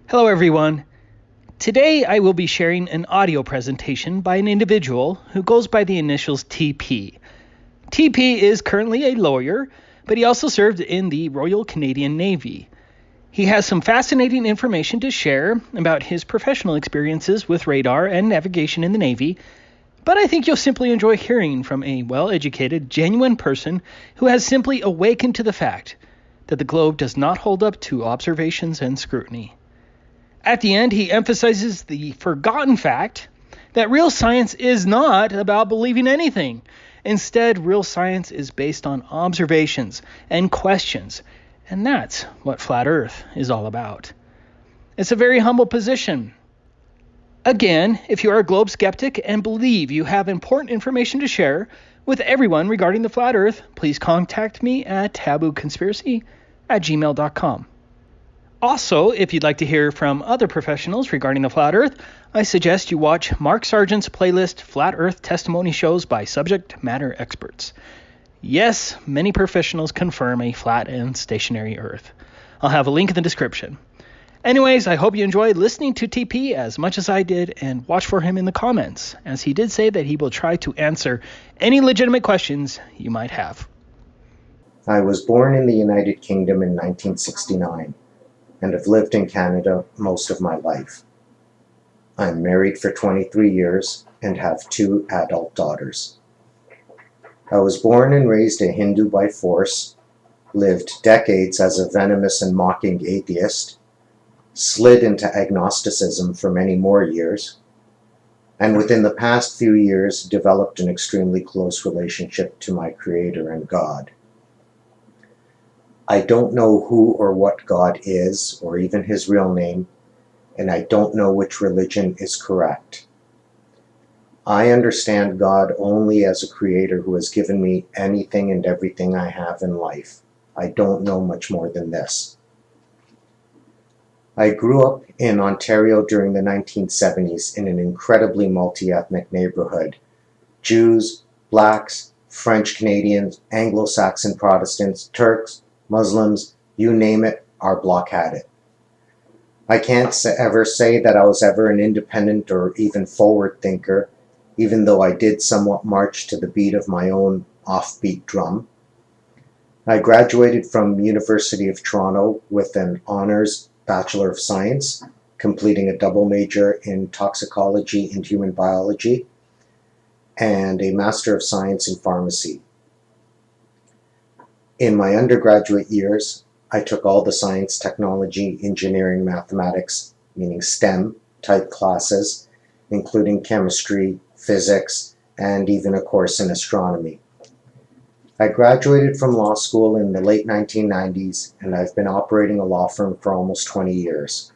Hello everyone. Today I will be sharing an audio presentation by an individual who goes by the initials TP. TP is currently a lawyer, but he also served in the Royal Canadian Navy. He has some fascinating information to share about his professional experiences with radar and navigation in the Navy, but I think you'll simply enjoy hearing from a well-educated, genuine person who has simply awakened to the fact that the globe does not hold up to observations and scrutiny. At the end, he emphasizes the forgotten fact that real science is not about believing anything. Instead, real science is based on observations and questions, and that's what Flat Earth is all about. It's a very humble position. Again, if you are a globe skeptic and believe you have important information to share with everyone regarding the Flat Earth, please contact me at tabooconspiracy@gmail.com. Also, if you'd like to hear from other professionals regarding the Flat Earth, I suggest you watch Mark Sargent's playlist Flat Earth Testimony Shows by Subject Matter Experts. Yes, many professionals confirm a flat and stationary Earth. I'll have a link in the description. Anyways, I hope you enjoyed listening to TP as much as I did, and watch for him in the comments, as he did say that he will try to answer any legitimate questions you might have. I was born in the United Kingdom in 1969. And have lived in Canada most of my life. I'm married for 23 years and have 2 adult daughters. I was born and raised a Hindu by force, lived decades as a venomous and mocking atheist, slid into agnosticism for many more years, and within the past few years developed an extremely close relationship to my Creator and God. I don't know who or what God is, or even his real name, and I don't know which religion is correct. I understand God only as a creator who has given me anything and everything I have in life. I don't know much more than this. I grew up in Ontario during the 1970s in an incredibly multi-ethnic neighborhood. Jews, blacks, French Canadians, Anglo-Saxon Protestants, Turks, Muslims, you name it, our block had it. I can't ever say that I was ever an independent or even forward thinker, even though I did somewhat march to the beat of my own offbeat drum. I graduated from University of Toronto with an honors Bachelor of Science, completing a double major in toxicology and human biology, and a Master of Science in pharmacy. In my undergraduate years, I took all the science, technology, engineering, mathematics, meaning STEM, type classes, including chemistry, physics, and even a course in astronomy. I graduated from law school in the late 1990s, and I've been operating a law firm for almost 20 years.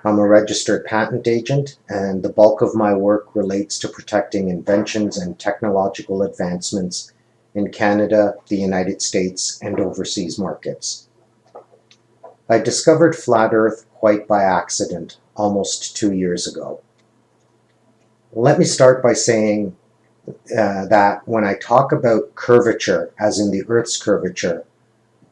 I'm a registered patent agent, and the bulk of my work relates to protecting inventions and technological advancements in Canada, the United States, and overseas markets. I discovered Flat Earth quite by accident almost 2 years ago. Let me start by saying that when I talk about curvature, as in the Earth's curvature,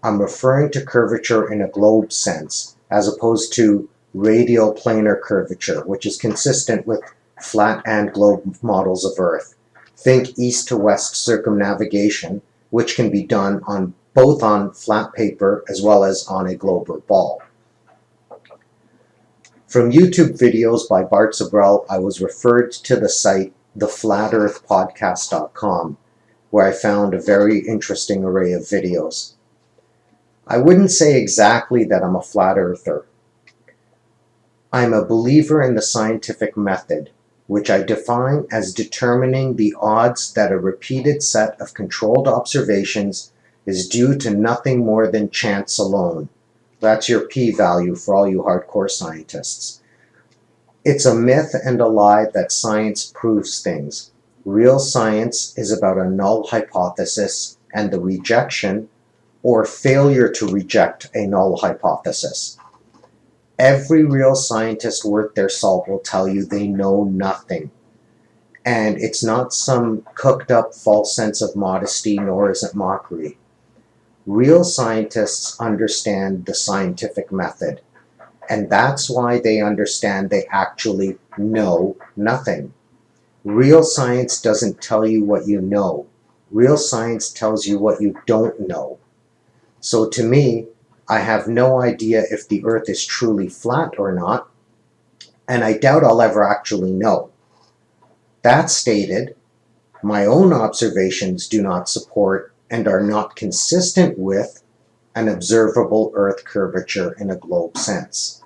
I'm referring to curvature in a globe sense, as opposed to radial planar curvature, which is consistent with flat and globe models of Earth. Think east to west circumnavigation, which can be done on both on flat paper as well as on a globe or ball. From YouTube videos by Bart Zabrell, I was referred to the site theflatearthpodcast.com, where I found a very interesting array of videos. I wouldn't say exactly that I'm a flat earther. I'm a believer in the scientific method, which I define as determining the odds that a repeated set of controlled observations is due to nothing more than chance alone. That's your p-value for all you hardcore scientists. It's a myth and a lie that science proves things. Real science is about a null hypothesis and the rejection or failure to reject a null hypothesis. Every real scientist worth their salt will tell you they know nothing. And it's not some cooked up false sense of modesty, nor is it mockery. Real scientists understand the scientific method, And that's why they understand they actually know nothing. Real science doesn't tell you what you know. Real science tells you what you don't know. So to me, I have no idea if the Earth is truly flat or not, and I doubt I'll ever actually know. That stated, my own observations do not support and are not consistent with an observable Earth curvature in a globe sense.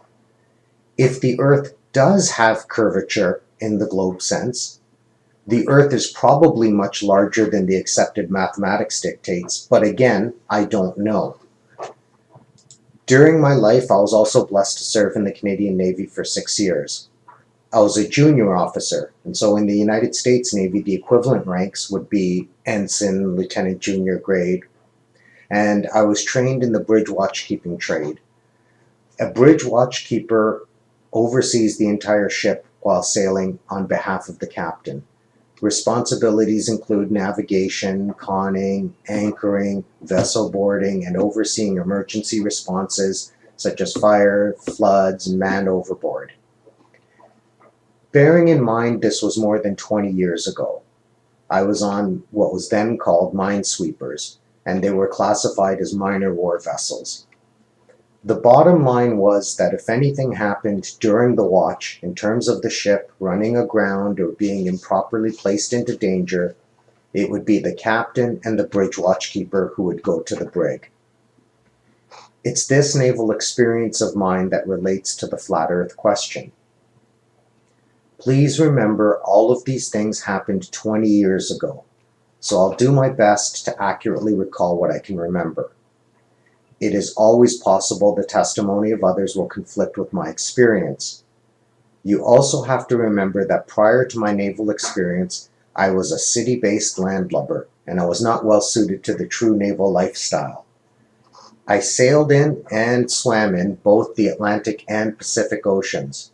If the Earth does have curvature in the globe sense, the Earth is probably much larger than the accepted mathematics dictates, but again, I don't know. During my life, I was also blessed to serve in the Canadian Navy for 6 years. I was a junior officer, and so in the United States Navy, the equivalent ranks would be ensign, lieutenant junior grade, and I was trained in the bridge watchkeeping trade. A bridge watchkeeper oversees the entire ship while sailing on behalf of the captain. Responsibilities include navigation, conning, anchoring, vessel boarding, and overseeing emergency responses such as fire, floods, and man overboard. Bearing in mind this was more than 20 years ago, I was on what was then called minesweepers, and they were classified as minor war vessels. The bottom line was that if anything happened during the watch in terms of the ship running aground or being improperly placed into danger, it would be the captain and the bridge watchkeeper who would go to the brig. It's this naval experience of mine that relates to the flat Earth question. Please remember all of these things happened 20 years ago, so I'll do my best to accurately recall what I can remember. It is always possible the testimony of others will conflict with my experience. You also have to remember that prior to my naval experience, I was a city-based landlubber, and I was not well suited to the true naval lifestyle. I sailed in and swam in both the Atlantic and Pacific Oceans.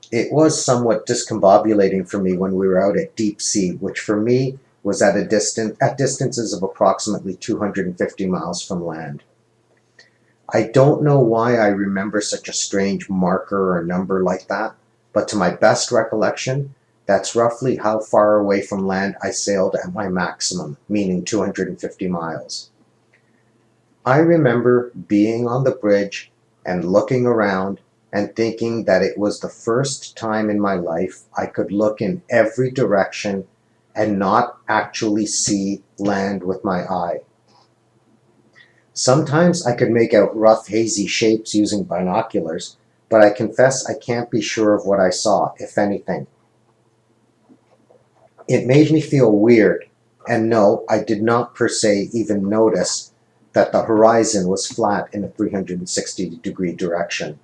It was somewhat discombobulating for me when we were out at deep sea, which for me was at distances of approximately 250 miles from land. I don't know why I remember such a strange marker or number like that, but to my best recollection, that's roughly how far away from land I sailed at my maximum, meaning 250 miles. I remember being on the bridge and looking around and thinking that it was the first time in my life I could look in every direction and not actually see land with my eye. Sometimes I could make out rough, hazy shapes using binoculars, but I confess I can't be sure of what I saw, if anything. It made me feel weird, and no, I did not per se even notice that the horizon was flat in a 360-degree direction.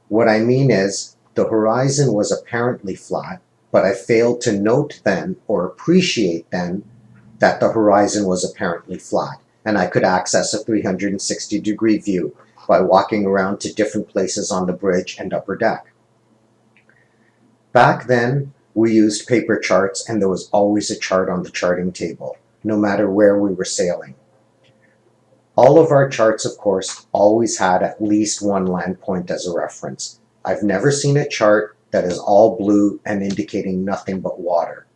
What I mean is, the horizon was apparently flat, but I failed to note then, or appreciate then, that the horizon was apparently flat, and I could access a 360-degree view by walking around to different places on the bridge and upper deck. Back then, we used paper charts, and there was always a chart on the charting table, no matter where we were sailing. All of our charts, of course, always had at least one land point as a reference. I've never seen a chart that is all blue and indicating nothing but water.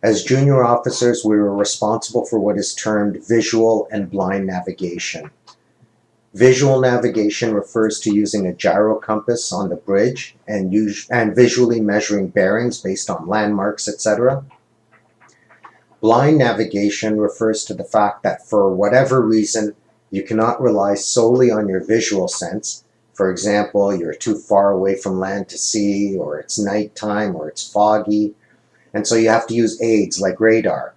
As junior officers, we were responsible for what is termed visual and blind navigation. Visual navigation refers to using a gyro compass on the bridge and visually measuring bearings based on landmarks, etc. Blind navigation refers to the fact that for whatever reason, you cannot rely solely on your visual sense. For example, you're too far away from land to see, or it's nighttime, or it's foggy, and so you have to use aids like radar.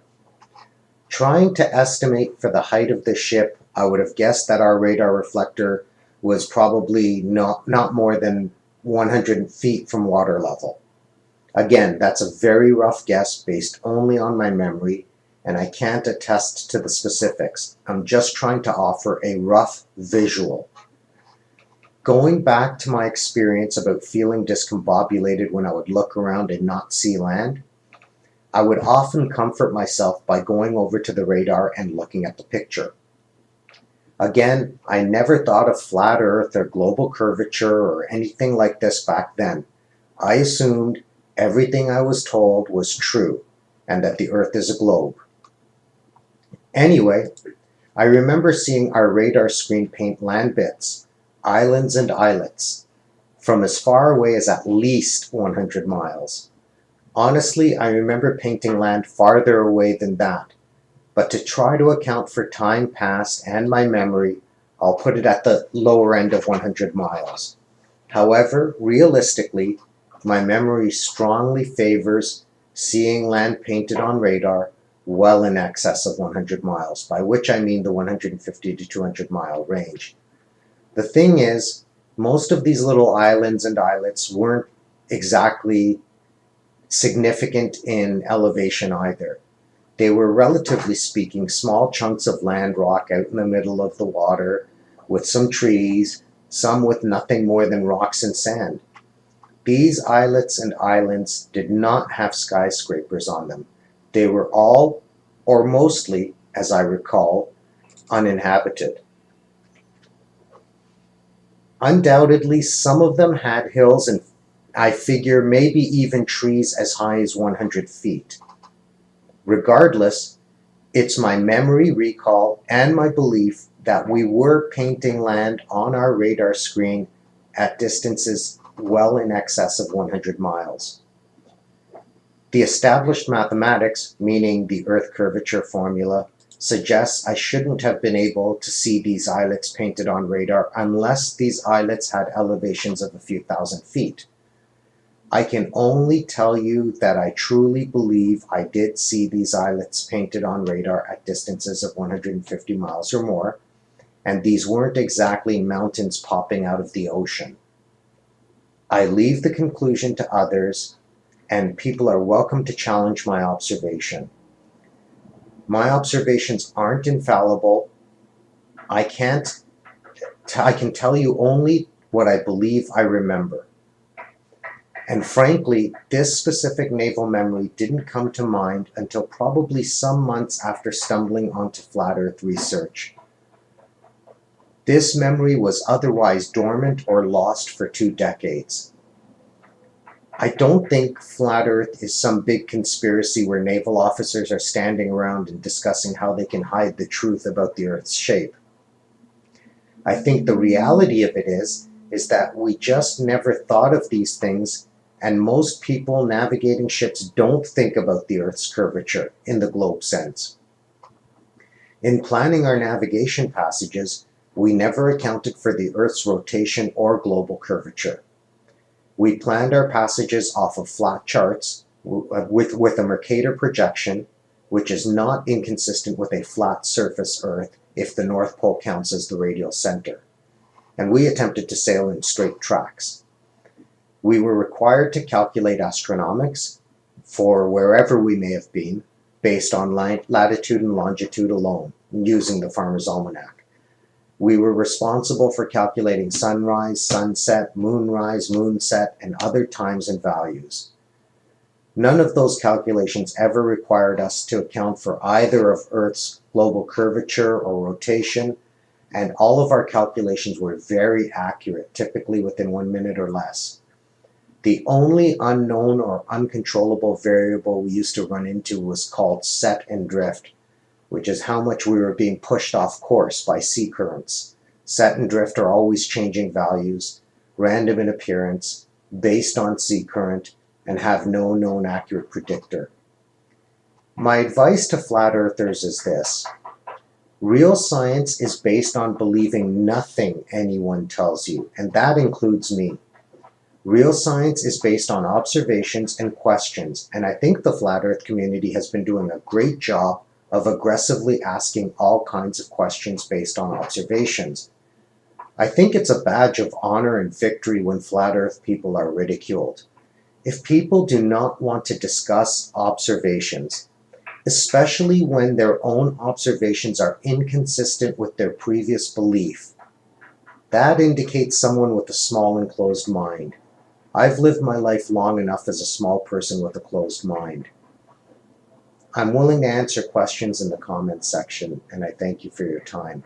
Trying to estimate for the height of the ship, I would have guessed that our radar reflector was probably not more than 100 feet from water level. Again, that's a very rough guess based only on my memory, and I can't attest to the specifics. I'm just trying to offer a rough visual. Going back to my experience about feeling discombobulated when I would look around and not see land, I would often comfort myself by going over to the radar and looking at the picture. Again, I never thought of flat Earth or global curvature or anything like this back then. I assumed everything I was told was true and that the Earth is a globe. Anyway, I remember seeing our radar screen paint land bits, islands and islets, from as far away as at least 100 miles. Honestly, I remember painting land farther away than that, but to try to account for time past and my memory, I'll put it at the lower end of 100 miles. However, realistically, my memory strongly favors seeing land painted on radar well in excess of 100 miles, by which I mean the 150 to 200 mile range. The thing is, most of these little islands and islets weren't exactly significant in elevation either. They were, relatively speaking, small chunks of land rock out in the middle of the water with some trees, some with nothing more than rocks and sand. These islets and islands did not have skyscrapers on them. They were all, or mostly, as I recall, uninhabited. Undoubtedly, some of them had hills and I figure maybe even trees as high as 100 feet. Regardless, it's my memory recall and my belief that we were painting land on our radar screen at distances well in excess of 100 miles. The established mathematics, meaning the Earth curvature formula, suggests I shouldn't have been able to see these islets painted on radar unless these islets had elevations of a few thousand feet. I can only tell you that I truly believe I did see these islets painted on radar at distances of 150 miles or more, and these weren't exactly mountains popping out of the ocean. I leave the conclusion to others, and people are welcome to challenge my observation. My observations aren't infallible. I can tell you only what I believe I remember. And frankly, this specific naval memory didn't come to mind until probably some months after stumbling onto flat Earth research. This memory was otherwise dormant or lost for 2 decades. I don't think flat Earth is some big conspiracy where naval officers are standing around and discussing how they can hide the truth about the Earth's shape. I think the reality of it is that we just never thought of these things, and most people navigating ships don't think about the Earth's curvature in the globe sense. In planning our navigation passages, we never accounted for the Earth's rotation or global curvature. We planned our passages off of flat charts with a Mercator projection, which is not inconsistent with a flat surface Earth if the North Pole counts as the radial center. And we attempted to sail in straight tracks. We were required to calculate astronomics for wherever we may have been, based on latitude and longitude alone, using the Farmer's Almanac. We were responsible for calculating sunrise, sunset, moonrise, moonset, and other times and values. None of those calculations ever required us to account for either of Earth's global curvature or rotation, and all of our calculations were very accurate, typically within 1 minute or less. The only unknown or uncontrollable variable we used to run into was called set and drift, which is how much we were being pushed off course by sea currents. Set and drift are always changing values, random in appearance, based on sea current, and have no known accurate predictor. My advice to flat earthers is this: real science is based on believing nothing anyone tells you, and that includes me. Real science is based on observations and questions, and I think the flat earth community has been doing a great job of aggressively asking all kinds of questions based on observations. I think it's a badge of honor and victory when flat earth people are ridiculed. If people do not want to discuss observations, especially when their own observations are inconsistent with their previous belief, that indicates someone with a small and closed mind. I've lived my life long enough as a small person with a closed mind. I'm willing to answer questions in the comments section, and I thank you for your time.